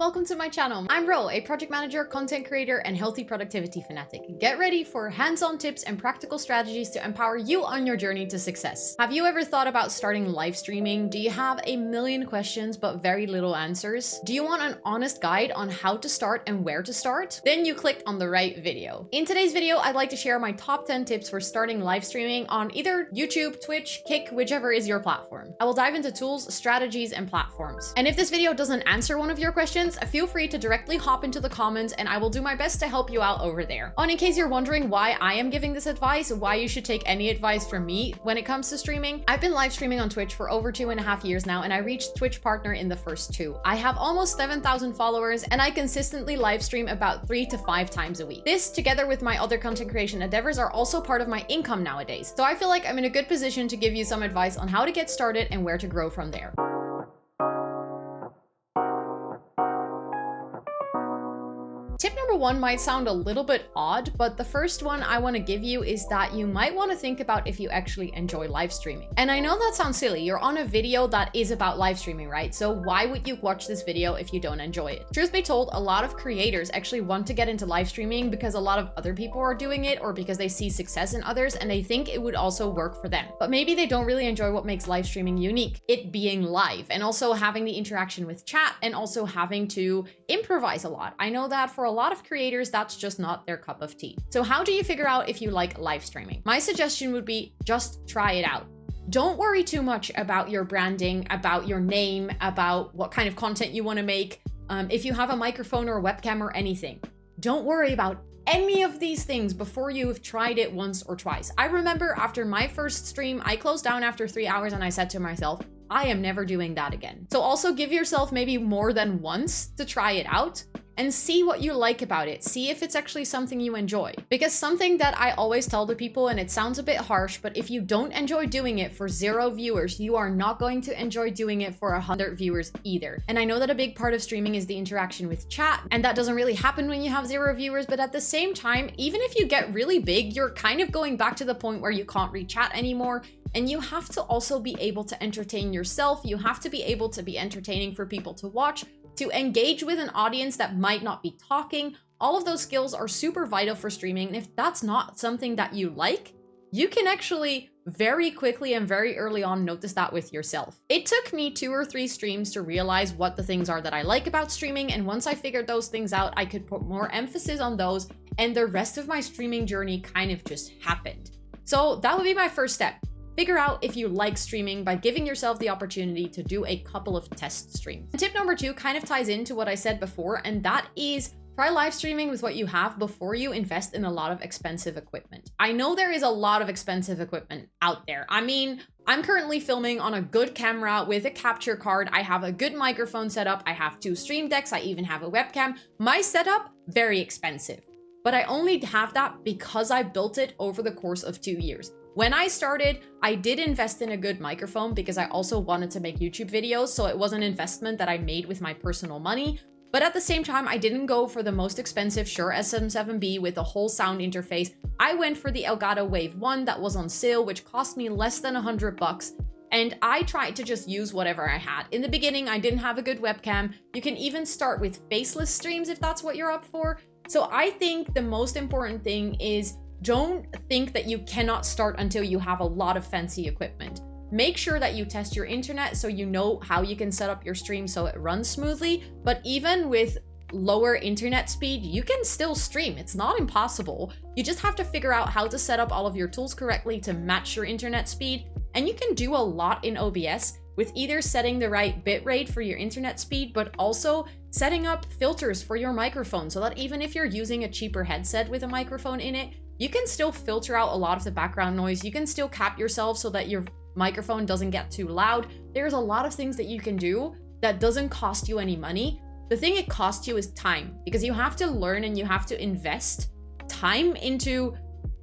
Welcome to my channel. I'm Ro, a project manager, content creator, and healthy productivity fanatic. Get ready for hands-on tips and practical strategies to empower you on your journey to success. Have you ever thought about starting live streaming? Do you have a million questions but very little answers? Do you want an honest guide on how to start and where to start? Then you clicked on the right video. In today's video, I'd like to share my top 10 tips for starting live streaming on either YouTube, Twitch, Kick, whichever is your platform. I will dive into tools, strategies, and platforms. And if this video doesn't answer one of your questions, feel free to directly hop into the comments and I will do my best to help you out over there. And in case you're wondering why I am giving this advice, why you should take any advice from me when it comes to streaming, I've been live streaming on Twitch for over 2.5 years now, and I reached Twitch partner in the first 2. I have almost 7,000 followers and I consistently live stream about 3 to 5 times a week. This, together with my other content creation endeavors, are also part of my income nowadays. So I feel like I'm in a good position to give you some advice on how to get started and where to grow from there. Tip number 1 might sound a little bit odd, but the first one I want to give you is that you might want to think about if you actually enjoy live streaming. And I know that sounds silly. You're on a video that is about live streaming, right? So why would you watch this video if you don't enjoy it? Truth be told, a lot of creators actually want to get into live streaming because a lot of other people are doing it, or because they see success in others and they think it would also work for them. But maybe they don't really enjoy what makes live streaming unique, it being live, and also having the interaction with chat, and also having to improvise a lot. I know that for a lot of creators, that's just not their cup of tea. So how do you figure out if you like live streaming? My suggestion would be just try it out. Don't worry too much about your branding, about your name, about what kind of content you want to make, if you have a microphone or a webcam or anything. Don't worry about any of these things before you have tried it once or twice. I remember after my first stream, I closed down after 3 hours and I said to myself, I am never doing that again. So also give yourself maybe more than once to try it out and see what you like about it. See if it's actually something you enjoy. Because something that I always tell to people, and it sounds a bit harsh, but if you don't enjoy doing it for 0 viewers, you are not going to enjoy doing it for 100 viewers either. And I know that a big part of streaming is the interaction with chat, and that doesn't really happen when you have 0 viewers, but at the same time, even if you get really big, you're kind of going back to the point where you can't read chat anymore. And you have to also be able to entertain yourself. You have to be able to be entertaining for people to watch, to engage with an audience that might not be talking. All of those skills are super vital for streaming. And if that's not something that you like, you can actually very quickly and very early on notice that with yourself. It took me 2 or 3 streams to realize what the things are that I like about streaming. And once I figured those things out, I could put more emphasis on those. And the rest of my streaming journey kind of just happened. So that would be my first step. Figure out if you like streaming by giving yourself the opportunity to do a couple of test streams. Tip number 2 kind of ties into what I said before, and that is try live streaming with what you have before you invest in a lot of expensive equipment. I know there is a lot of expensive equipment out there. I mean, I'm currently filming on a good camera with a capture card. I have a good microphone setup. I have 2 stream decks. I even have a webcam. My setup, very expensive. But I only have that because I built it over the course of 2 years. When I started, I did invest in a good microphone because I also wanted to make YouTube videos, so it was an investment that I made with my personal money. But at the same time, I didn't go for the most expensive Shure SM7B with a whole sound interface. I went for the Elgato Wave 1 that was on sale, which cost me less than $100. And I tried to just use whatever I had. In the beginning, I didn't have a good webcam. You can even start with faceless streams if that's what you're up for. So I think the most important thing is don't think that you cannot start until you have a lot of fancy equipment. Make sure that you test your internet so you know how you can set up your stream so it runs smoothly. But even with lower internet speed, you can still stream. It's not impossible. You just have to figure out how to set up all of your tools correctly to match your internet speed. And you can do a lot in OBS with either setting the right bitrate for your internet speed, but also setting up filters for your microphone so that even if you're using a cheaper headset with a microphone in it, you can still filter out a lot of the background noise. You can still cap yourself so that your microphone doesn't get too loud. There's a lot of things that you can do that doesn't cost you any money. The thing it costs you is time, because you have to learn and you have to invest time into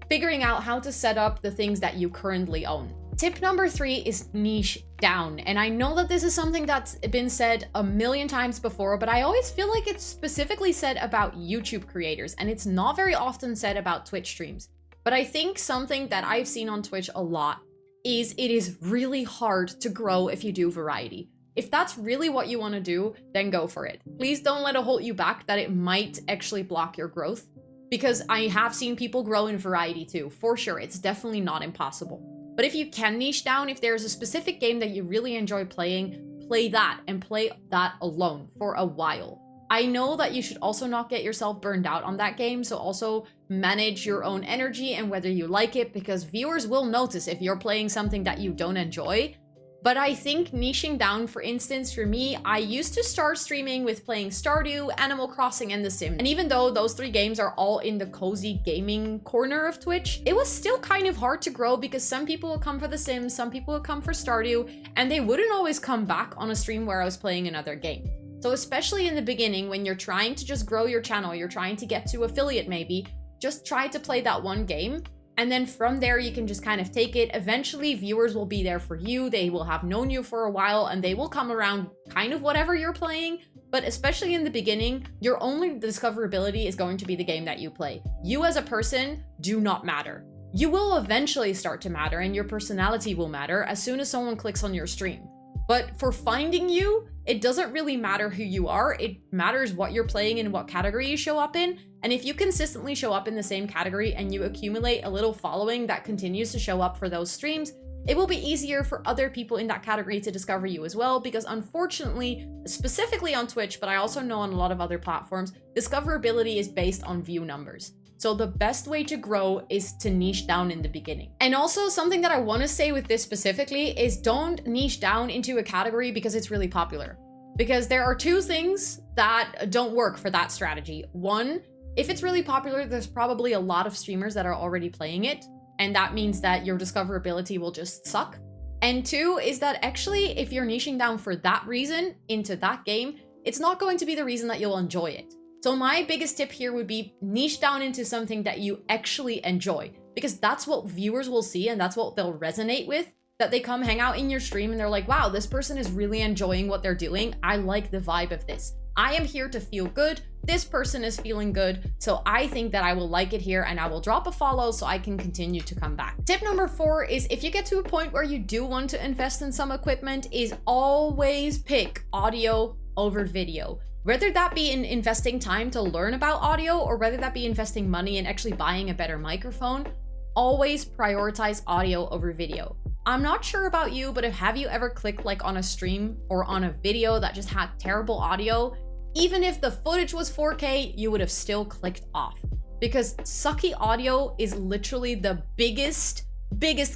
figuring out how to set up the things that you currently own. Tip number 3 is niche down. And I know that this is something that's been said a million times before, but I always feel like it's specifically said about YouTube creators, and it's not very often said about Twitch streams. But I think something that I've seen on Twitch a lot is it is really hard to grow if you do variety. If that's really what you want to do, then go for it. Please don't let it hold you back that it might actually block your growth, because I have seen people grow in variety too, for sure. It's definitely not impossible. But if you can niche down, if there's a specific game that you really enjoy playing, play that and play that alone for a while. I know that you should also not get yourself burned out on that game, so also manage your own energy and whether you like it, because viewers will notice if you're playing something that you don't enjoy. But I think niching down, for instance, for me, I used to start streaming with playing Stardew, Animal Crossing, and The Sims. And even though those 3 games are all in the cozy gaming corner of Twitch, it was still kind of hard to grow because some people would come for The Sims, some people would come for Stardew, and they wouldn't always come back on a stream where I was playing another game. So especially in the beginning, when you're trying to just grow your channel, you're trying to get to affiliate maybe, just try to play that one game. And then from there, you can just kind of take it. Eventually, viewers will be there for you. They will have known you for a while and they will come around kind of whatever you're playing. But especially in the beginning, your only discoverability is going to be the game that you play. You as a person do not matter. You will eventually start to matter and your personality will matter as soon as someone clicks on your stream. But for finding you, it doesn't really matter who you are. It matters what you're playing and what category you show up in. And if you consistently show up in the same category and you accumulate a little following that continues to show up for those streams, it will be easier for other people in that category to discover you as well, because unfortunately, specifically on Twitch, but I also know on a lot of other platforms, discoverability is based on view numbers. So the best way to grow is to niche down in the beginning. And also something that I want to say with this specifically is don't niche down into a category because it's really popular. Because there are 2 things that don't work for that strategy. One, if it's really popular, there's probably a lot of streamers that are already playing it, and that means that your discoverability will just suck. And 2 is that actually, if you're niching down for that reason into that game, it's not going to be the reason that you'll enjoy it. So my biggest tip here would be niche down into something that you actually enjoy, because that's what viewers will see and that's what they'll resonate with, that they come hang out in your stream and they're like, wow, this person is really enjoying what they're doing. I like the vibe of this. I am here to feel good. This person is feeling good. So I think that I will like it here and I will drop a follow so I can continue to come back. Tip number 4 is if you get to a point where you do want to invest in some equipment, is always pick audio over video. Whether that be in investing time to learn about audio or whether that be investing money and actually buying a better microphone, always prioritize audio over video. I'm not sure about you, but have you ever clicked like on a stream or on a video that just had terrible audio? Even if the footage was 4K, you would have still clicked off, because sucky audio is literally the biggest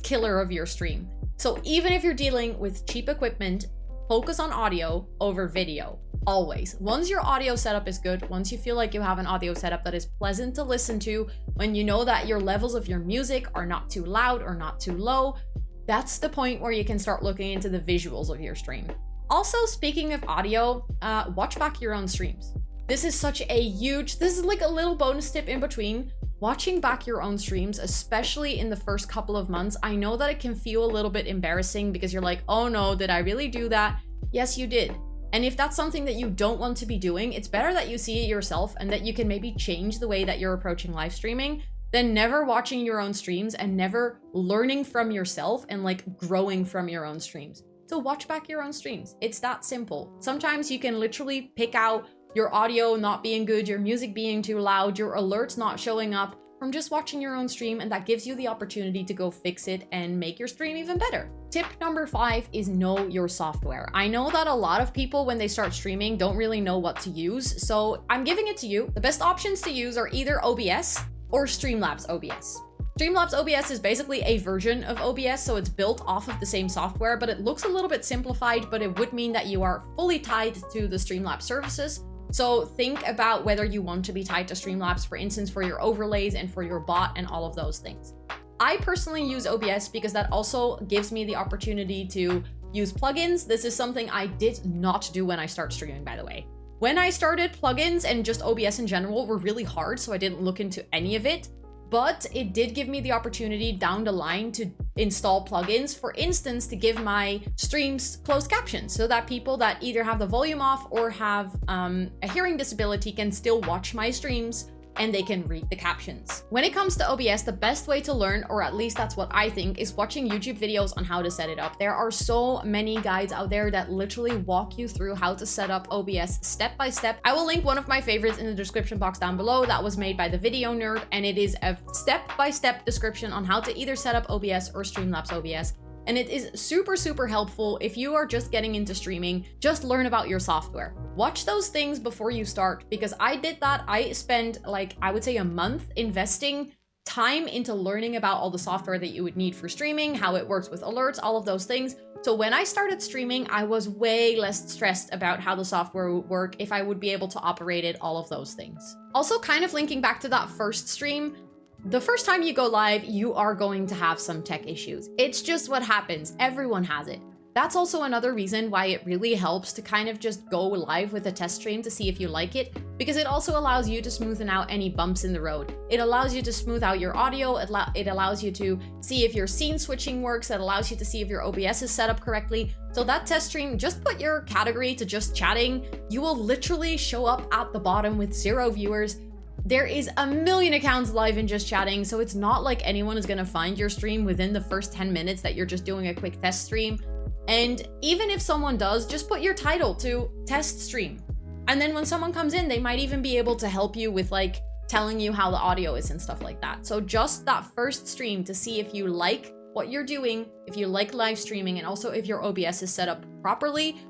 killer of your stream. So even if you're dealing with cheap equipment, focus on audio over video. Always. Once your audio setup is good, once you feel like you have an audio setup that is pleasant to listen to, when you know that your levels of your music are not too loud or not too low, that's the point where you can start looking into the visuals of your stream. Also, speaking of audio, watch back your own streams. This is like a little bonus tip in between. Watching back your own streams, especially in the first couple of months, I know that it can feel a little bit embarrassing because you're like, oh no, did I really do that? Yes, you did. And if that's something that you don't want to be doing, it's better that you see it yourself and that you can maybe change the way that you're approaching live streaming than never watching your own streams and never learning from yourself and like growing from your own streams. So watch back your own streams. It's that simple. Sometimes you can literally pick out your audio not being good, your music being too loud, your alerts not showing up from just watching your own stream, and that gives you the opportunity to go fix it and make your stream even better. Tip number 5 is know your software. I know that a lot of people when they start streaming don't really know what to use, so I'm giving it to you. The best options to use are either OBS or Streamlabs OBS. Streamlabs OBS is basically a version of OBS, so it's built off of the same software, but it looks a little bit simplified, but it would mean that you are fully tied to the Streamlabs services. So think about whether you want to be tied to Streamlabs, for instance, for your overlays and for your bot and all of those things. I personally use OBS because that also gives me the opportunity to use plugins. This is something I did not do when I started streaming, by the way. When I started, plugins and just OBS in general were really hard, so I didn't look into any of it. But it did give me the opportunity down the line to install plugins, for instance, to give my streams closed captions so that people that either have the volume off or have a hearing disability can still watch my streams and they can read the captions. When it comes to OBS, the best way to learn, or at least that's what I think, is watching YouTube videos on how to set it up. There are so many guides out there that literally walk you through how to set up OBS step by step. I will link one of my favorites in the description box down below that was made by the Video Nerd, and it is a step-by-step description on how to either set up OBS or Streamlabs OBS. And it is super helpful if you are just getting into streaming. Just learn about your software. Watch those things before you start, because I did that. I spent, like, I would say a month investing time into learning about all the software that you would need for streaming, how it works with alerts, all of those things. So when I started streaming, I was way less stressed about how the software would work, if I would be able to operate it, all of those things. Also, kind of linking back to that first stream, the first time you go live, you are going to have some tech issues. It's just what happens. Everyone has it. That's also another reason why it really helps to kind of just go live with a test stream to see if you like it, because it also allows you to smoothen out any bumps in the road. It allows you to smooth out your audio. It allows you to see if your scene switching works. It allows you to see if your OBS is set up correctly. So that test stream, just put your category to just chatting. You will literally show up at the bottom with 0 viewers. There is a million accounts live in just chatting, so it's not like anyone is gonna find your stream within the first 10 minutes that you're just doing a quick test stream. And even if someone does, just put your title to test stream. And then when someone comes in, they might even be able to help you with like telling you how the audio is and stuff like that. So just that first stream to see if you like what you're doing, if you like live streaming, and also if your OBS is set up properly,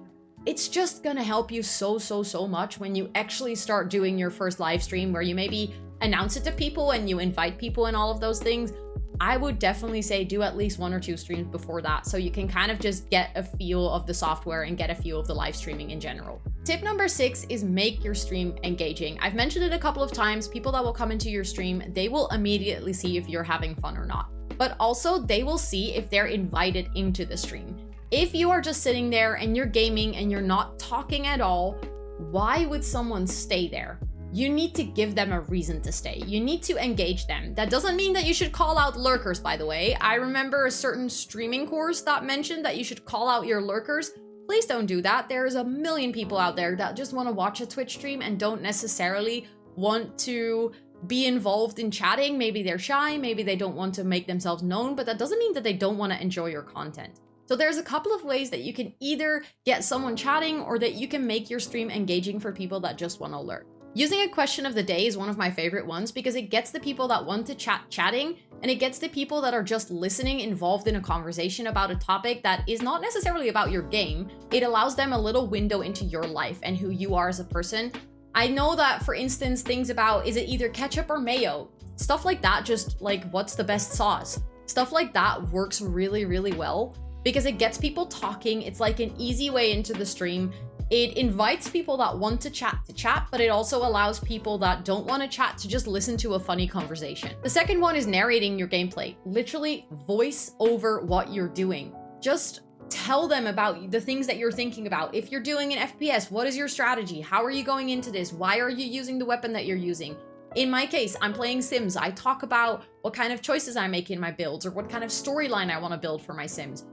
it's just gonna help you so much when you actually start doing your first live stream, where you maybe announce it to people and you invite people and all of those things. I would definitely say do at least 1 or 2 streams before that, so you can kind of just get a feel of the software and get a feel of the live streaming in general. Tip number 6 is make your stream engaging. I've mentioned it a couple of times. People that will come into your stream, they will immediately see if you're having fun or not, but also they will see if they're invited into the stream. If you are just sitting there and you're gaming and you're not talking at all, why would someone stay there? You need to give them a reason to stay. You need to engage them. That doesn't mean that you should call out lurkers, by the way. I remember a certain streaming course that mentioned that you should call out your lurkers. Please don't do that. There's a million people out there that just want to watch a Twitch stream and don't necessarily want to be involved in chatting. Maybe they're shy, maybe they don't want to make themselves known, but that doesn't mean that they don't want to enjoy your content. So there's a couple of ways that you can either get someone chatting or that you can make your stream engaging for people that just want to lurk. Using a question of the day is one of my favorite ones, because it gets the people that want to chatting, and it gets the people that are just listening involved in a conversation about a topic that is not necessarily about your game. It allows them a little window into your life and who you are as a person. I know that, for instance, things about, is it either ketchup or mayo? Stuff like that, just like, what's the best sauce? Stuff like that works really well, because it gets people talking. It's like an easy way into the stream. It invites people that want to chat, but it also allows people that don't want to chat to just listen to a funny conversation. The second one is narrating your gameplay. Literally voice over what you're doing. Just tell them about the things that you're thinking about. If you're doing an FPS, what is your strategy? How are you going into this? Why are you using the weapon that you're using? In my case, I'm playing Sims. I talk about what kind of choices I make in my builds or what kind of storyline I want to build for my Sims.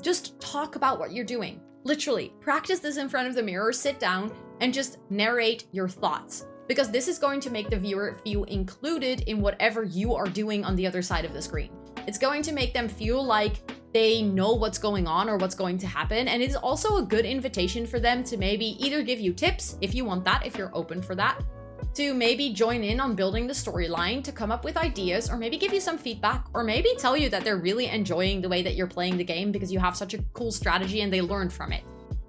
Just talk about what you're doing. Literally, practice this in front of the mirror, sit down, and just narrate your thoughts. Because this is going to make the viewer feel included in whatever you are doing on the other side of the screen. It's going to make them feel like they know what's going on or what's going to happen. And it's also a good invitation for them to maybe either give you tips, if you want that, if you're open for that, to maybe join in on building the storyline, to come up with ideas, or maybe give you some feedback, or maybe tell you that they're really enjoying the way that you're playing the game because you have such a cool strategy and they learned from it.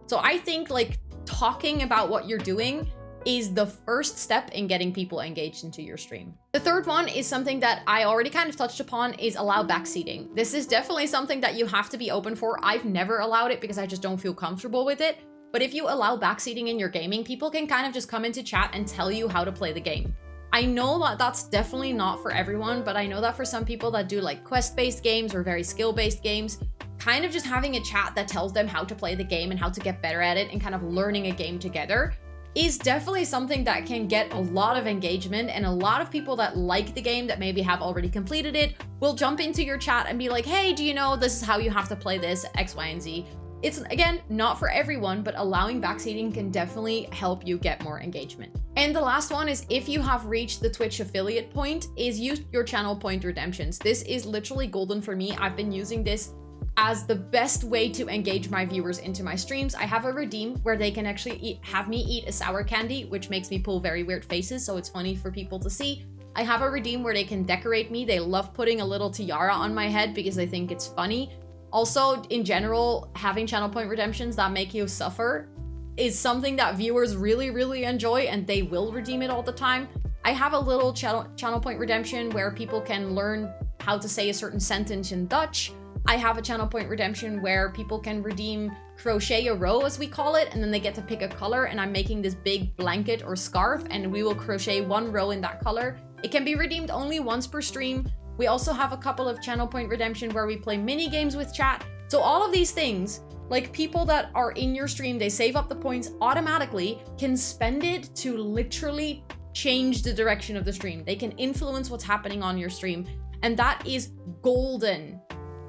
So I think like talking about what you're doing is the first step in getting people engaged into your stream. The third one is something that I already kind of touched upon, is allow backseating. This is definitely something that you have to be open for. I've never allowed it because I just don't feel comfortable with it. But if you allow backseating in your gaming, people can kind of just come into chat and tell you how to play the game. I know that that's definitely not for everyone, but I know that for some people that do like quest-based games or very skill-based games, kind of just having a chat that tells them how to play the game and how to get better at it and kind of learning a game together is definitely something that can get a lot of engagement. And a lot of people that like the game, that maybe have already completed it, will jump into your chat and be like, hey, do you know this is how you have to play this, X, Y, and Z? It's, again, not for everyone, but allowing backseating can definitely help you get more engagement. And the last one is, if you have reached the Twitch affiliate point, is use your channel point redemptions. This is literally golden for me. I've been using this as the best way to engage my viewers into my streams. I have a redeem where they can actually have me eat a sour candy, which makes me pull very weird faces, so it's funny for people to see. I have a redeem where they can decorate me. They love putting a little tiara on my head because they think it's funny. Also, in general, having channel point redemptions that make you suffer is something that viewers really, really enjoy, and they will redeem it all the time. I have a little channel point redemption where people can learn how to say a certain sentence in Dutch. I have a channel point redemption where people can redeem crochet a row, as we call it, and then they get to pick a color, and I'm making this big blanket or scarf, and we will crochet one row in that color. It can be redeemed only once per stream. We also have a couple of channel point redemption where we play mini games with chat. So all of these things, like people that are in your stream, they save up the points automatically, can spend it to literally change the direction of the stream. They can influence what's happening on your stream, and that is golden.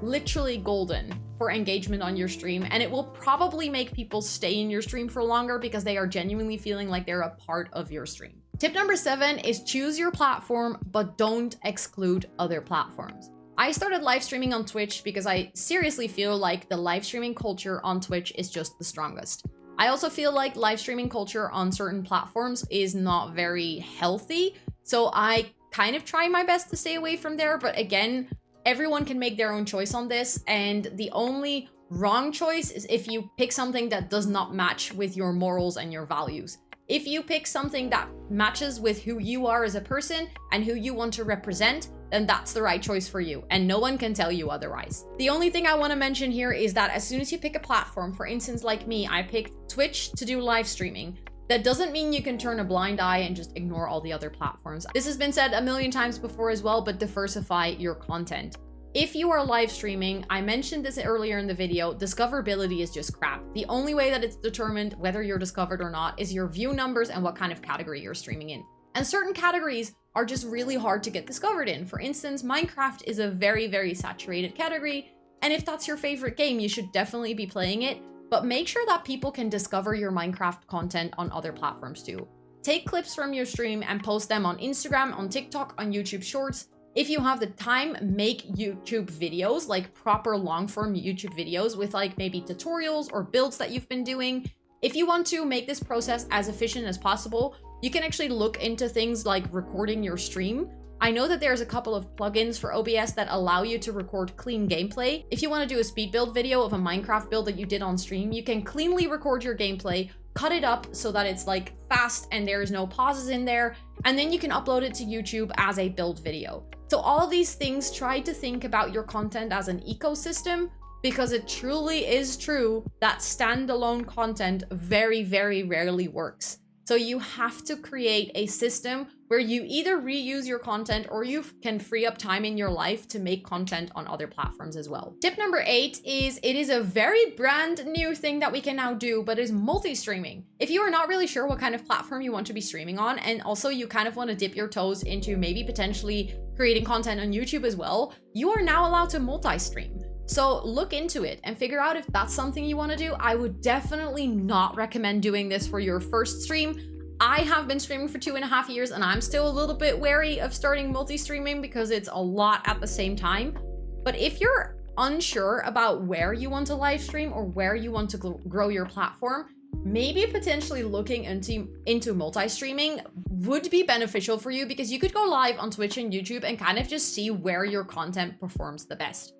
Literally golden for engagement on your stream, and it will probably make people stay in your stream for longer because they are genuinely feeling like they're a part of your stream. Tip number 7 is choose your platform, but don't exclude other platforms. I started live streaming on Twitch because I seriously feel like the live streaming culture on Twitch is just the strongest. I also feel like live streaming culture on certain platforms is not very healthy, so I kind of try my best to stay away from there, but again, everyone can make their own choice on this, and the only wrong choice is if you pick something that does not match with your morals and your values. If you pick something that matches with who you are as a person and who you want to represent, then that's the right choice for you, and no one can tell you otherwise. The only thing I want to mention here is that as soon as you pick a platform, for instance, like me, I picked Twitch to do live streaming. That doesn't mean you can turn a blind eye and just ignore all the other platforms. This has been said a million times before as well, but diversify your content. If you are live streaming, I mentioned this earlier in the video, discoverability is just crap. The only way that it's determined whether you're discovered or not is your view numbers and what kind of category you're streaming in. And certain categories are just really hard to get discovered in. For instance, Minecraft is a very, very saturated category, and if that's your favorite game, you should definitely be playing it, but make sure that people can discover your Minecraft content on other platforms too. Take clips from your stream and post them on Instagram, on TikTok, on YouTube Shorts. If you have the time, make YouTube videos, like proper long-form YouTube videos with like maybe tutorials or builds that you've been doing. If you want to make this process as efficient as possible, you can actually look into things like recording your stream. I know that there's a couple of plugins for OBS that allow you to record clean gameplay. If you want to do a speed build video of a Minecraft build that you did on stream, you can cleanly record your gameplay, cut it up so that it's like fast and there's no pauses in there, and then you can upload it to YouTube as a build video. So all of these things, try to think about your content as an ecosystem, because it truly is true that standalone content very, very rarely works. So you have to create a system where you either reuse your content or you can free up time in your life to make content on other platforms as well. Tip number 8 is, it is a very brand new thing that we can now do, but is multi-streaming. If you are not really sure what kind of platform you want to be streaming on, and also you kind of want to dip your toes into maybe potentially creating content on YouTube as well, you are now allowed to multi-stream. So look into it and figure out if that's something you want to do. I would definitely not recommend doing this for your first stream. I have been streaming for 2.5 years and I'm still a little bit wary of starting multi-streaming because it's a lot at the same time. But if you're unsure about where you want to live stream or where you want to grow your platform, maybe potentially looking into multi-streaming would be beneficial for you, because you could go live on Twitch and YouTube and kind of just see where your content performs the best.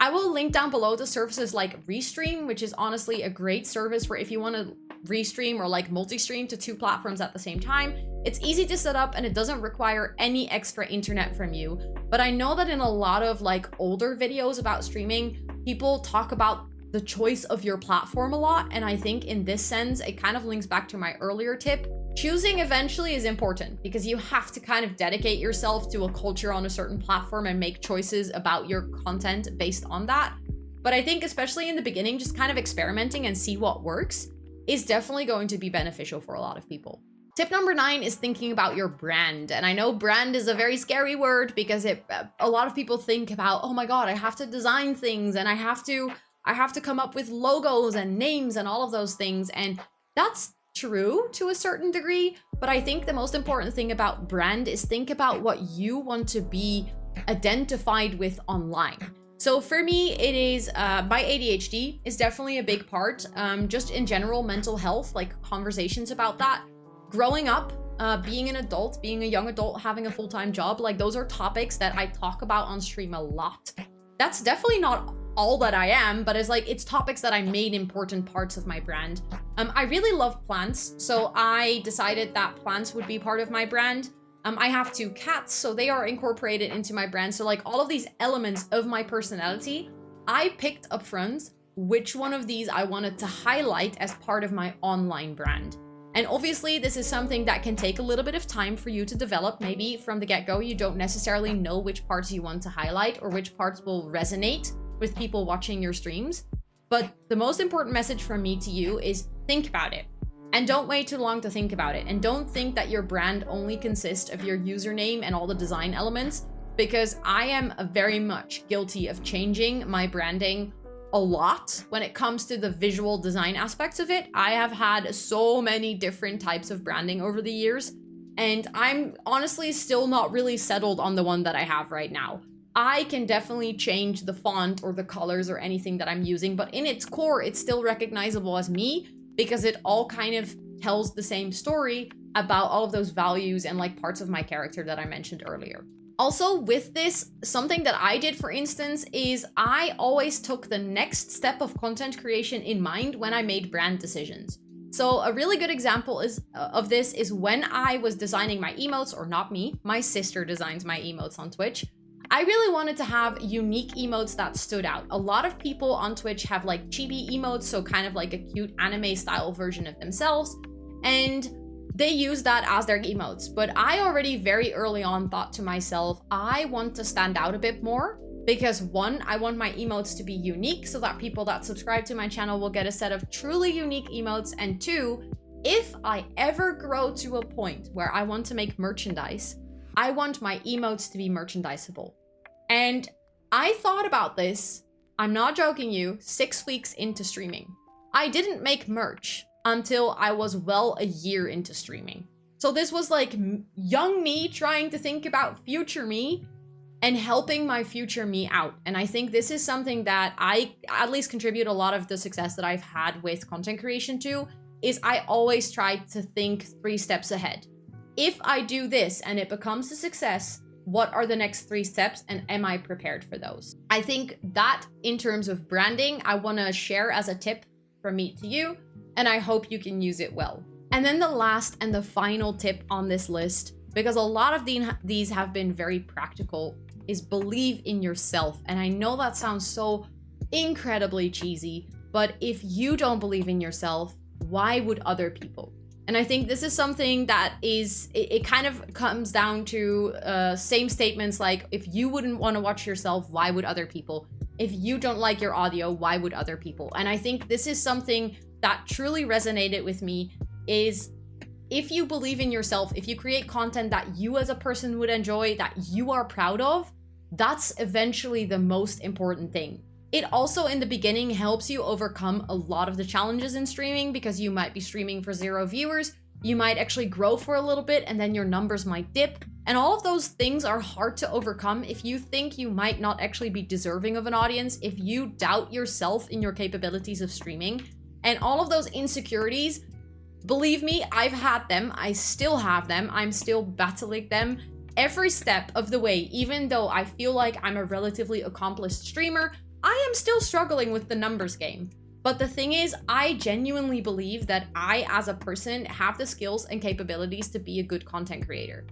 I will link down below to services like Restream, which is honestly a great service for if you want to restream or like multi-stream to 2 platforms at the same time. It's easy to set up and it doesn't require any extra internet from you. But I know that in a lot of like older videos about streaming, people talk about the choice of your platform a lot. And I think in this sense, it kind of links back to my earlier tip. Choosing eventually is important because you have to kind of dedicate yourself to a culture on a certain platform and make choices about your content based on that. But I think especially in the beginning, just kind of experimenting and see what works is definitely going to be beneficial for a lot of people. Tip number 9 is thinking about your brand. And I know brand is a very scary word because a lot of people think about, oh my God, I have to design things and I have to I have to come up with logos and names and all of those things. And that's true to a certain degree. But I think the most important thing about brand is think about what you want to be identified with online. So for me, it is my ADHD is definitely a big part. Just in general, mental health, like conversations about that. Growing up, being an adult, being a young adult, having a full-time job, like those are topics that I talk about on stream a lot. That's definitely not all that I am, but it's topics that I made important parts of my brand. I really love plants, so I decided that plants would be part of my brand. I have 2 cats, so they are incorporated into my brand. So like all of these elements of my personality, I picked up front which one of these I wanted to highlight as part of my online brand. And obviously this is something that can take a little bit of time for you to develop. Maybe from the get-go, you don't necessarily know which parts you want to highlight or which parts will resonate with people watching your streams. But the most important message from me to you is think about it. And don't wait too long to think about it. And don't think that your brand only consists of your username and all the design elements, because I am very much guilty of changing my branding a lot when it comes to the visual design aspects of it. I have had so many different types of branding over the years, and I'm honestly still not really settled on the one that I have right now. I can definitely change the font or the colors or anything that I'm using, but in its core, it's still recognizable as me because it all kind of tells the same story about all of those values and like parts of my character that I mentioned earlier. Also with this, something that I did, for instance, is I always took the next step of content creation in mind when I made brand decisions. So a really good example of this is when I was designing my emotes, or not me, my sister designs my emotes on Twitch. I really wanted to have unique emotes that stood out. A lot of people on Twitch have like chibi emotes, so kind of like a cute anime style version of themselves. And they use that as their emotes. But I already very early on thought to myself, I want to stand out a bit more because 1, I want my emotes to be unique so that people that subscribe to my channel will get a set of truly unique emotes. And 2, if I ever grow to a point where I want to make merchandise, I want my emotes to be merchandisable. And I thought about this, I'm not joking you, 6 weeks into streaming. I didn't make merch until I was well a year into streaming. So this was like young me trying to think about future me and helping my future me out. And I think this is something that I at least contribute a lot of the success that I've had with content creation to, is I always try to think 3 steps ahead. If I do this and it becomes a success, what are the next 3 steps and am I prepared for those? I think that in terms of branding, I want to share as a tip from me to you, and I hope you can use it well. And then the last and the final tip on this list, because a lot of these have been very practical, is believe in yourself. And I know that sounds so incredibly cheesy, but if you don't believe in yourself, why would other people? And I think this is something that it kind of comes down to same statements like, if you wouldn't want to watch yourself, why would other people? If you don't like your audio, why would other people? And I think this is something that truly resonated with me, is if you believe in yourself, if you create content that you as a person would enjoy, that you are proud of, that's eventually the most important thing. It also in the beginning helps you overcome a lot of the challenges in streaming, because you might be streaming for 0 viewers, you might actually grow for a little bit and then your numbers might dip. And all of those things are hard to overcome if you think you might not actually be deserving of an audience, if you doubt yourself in your capabilities of streaming. And all of those insecurities, believe me, I've had them, I still have them, I'm still battling them every step of the way. Even though I feel like I'm a relatively accomplished streamer, I am still struggling with the numbers game. But the thing is, I genuinely believe that I, as a person, have the skills and capabilities to be a good content creator.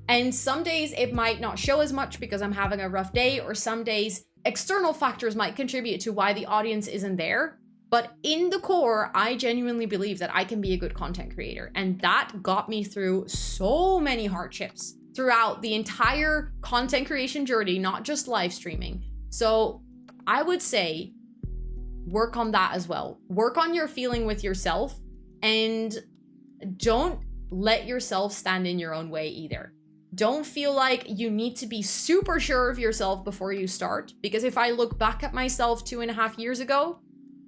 And some days it might not show as much because I'm having a rough day, or some days external factors might contribute to why the audience isn't there. But in the core, I genuinely believe that I can be a good content creator. And that got me through so many hardships throughout the entire content creation journey, not just live streaming. So I would say work on that as well. Work on your feeling with yourself, and don't let yourself stand in your own way either. Don't feel like you need to be super sure of yourself before you start, because if I look back at myself 2.5 years ago,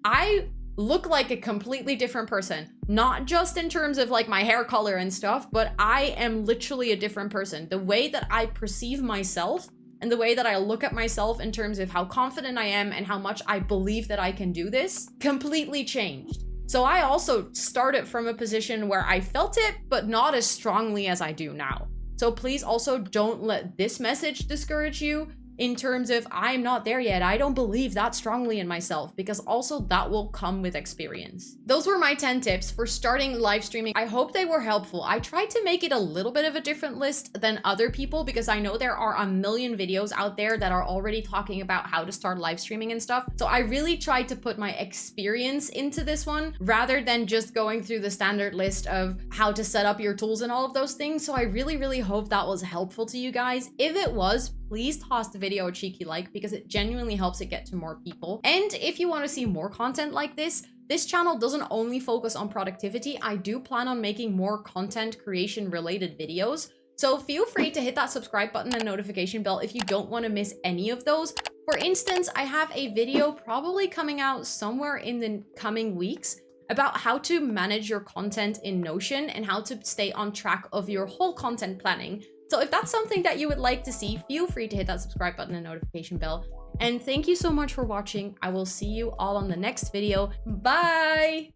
I look like a completely different person, not just in terms of like my hair color and stuff, but I am literally a different person. The way that I perceive myself and the way that I look at myself in terms of how confident I am and how much I believe that I can do this completely changed. So I also started from a position where I felt it, but not as strongly as I do now. So please also don't let this message discourage you in terms of I'm not there yet, I don't believe that strongly in myself, because also that will come with experience. Those were my 10 tips for starting live streaming. I hope they were helpful. I tried to make it a little bit of a different list than other people because I know there are a million videos out there that are already talking about how to start live streaming and stuff. So I really tried to put my experience into this one rather than just going through the standard list of how to set up your tools and all of those things. So I really hope that was helpful to you guys. If it was, please toss the video a cheeky like because it genuinely helps it get to more people. And if you want to see more content like this channel doesn't only focus on productivity. I do plan on making more content creation related videos. So feel free to hit that subscribe button and notification bell if you don't want to miss any of those. For instance, I have a video probably coming out somewhere in the coming weeks about how to manage your content in Notion and how to stay on track of your whole content planning. So if that's something that you would like to see, feel free to hit that subscribe button and notification bell. And thank you so much for watching. I will see you all on the next video. Bye!